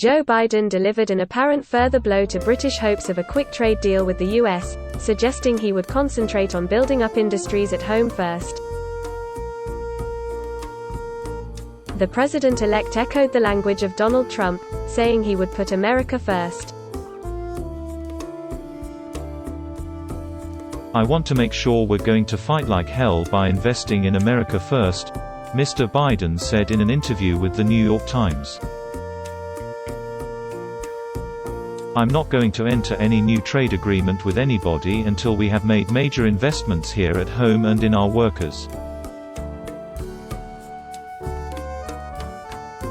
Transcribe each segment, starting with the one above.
Joe Biden delivered an apparent further blow to British hopes of a quick trade deal with the US, suggesting he would concentrate on building up industries at home first. The president-elect echoed the language of Donald Trump, saying he would put America first. "I want to make sure we're going to fight like hell by investing in America first," Mr. Biden said in an interview with the New York Times. "I'm not going to enter any new trade agreement with anybody until we have made major investments here at home and in our workers."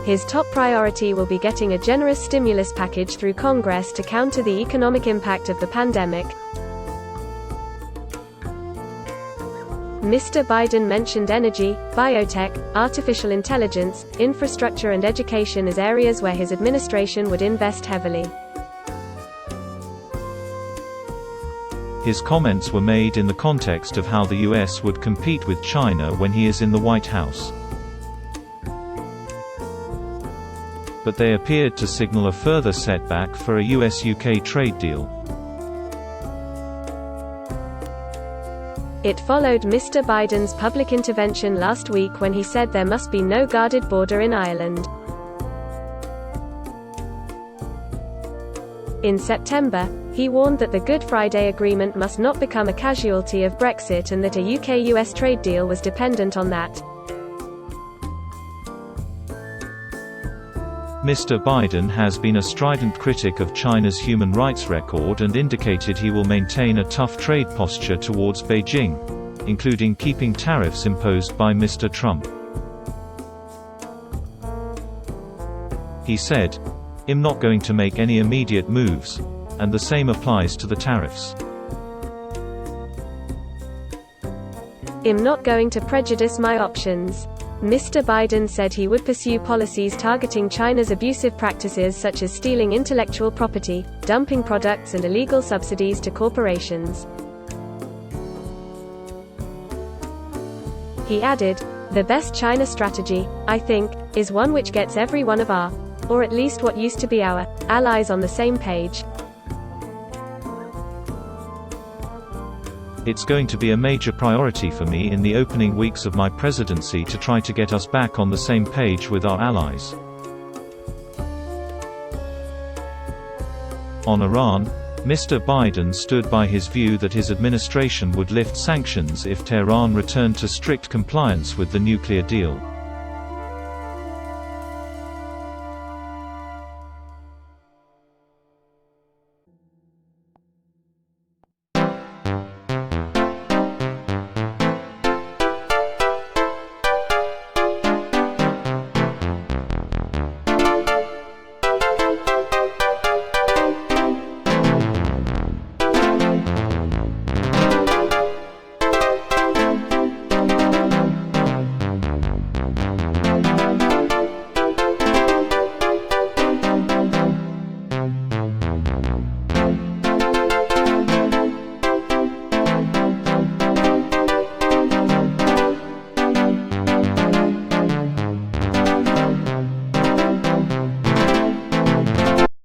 His top priority will be getting a generous stimulus package through Congress to counter the economic impact of the pandemic. Mr. Biden mentioned energy, biotech, artificial intelligence, infrastructure and education as areas where his administration would invest heavily. His comments were made in the context of how the US would compete with China when he is in the White House. But they appeared to signal a further setback for a US-UK trade deal. It followed Mr. Biden's public intervention last week when he said there must be no guarded border in Ireland. In September, he warned that the Good Friday Agreement must not become a casualty of Brexit and that a UK-US trade deal was dependent on that. Mr. Biden has been a strident critic of China's human rights record and indicated he will maintain a tough trade posture towards Beijing, including keeping tariffs imposed by Mr. Trump. He said, "I'm not going to make any immediate moves," and the same applies to the tariffs. "I'm not going to prejudice my options." Mr. Biden said he would pursue policies targeting China's abusive practices such as stealing intellectual property, dumping products and illegal subsidies to corporations. He added, "The best China strategy, I think, is one which gets every one of our, or at least what used to be our, allies on the same page." "It's going to be a major priority for me in the opening weeks of my presidency to try to get us back on the same page with our allies." On Iran, Mr. Biden stood by his view that his administration would lift sanctions if Tehran returned to strict compliance with the nuclear deal.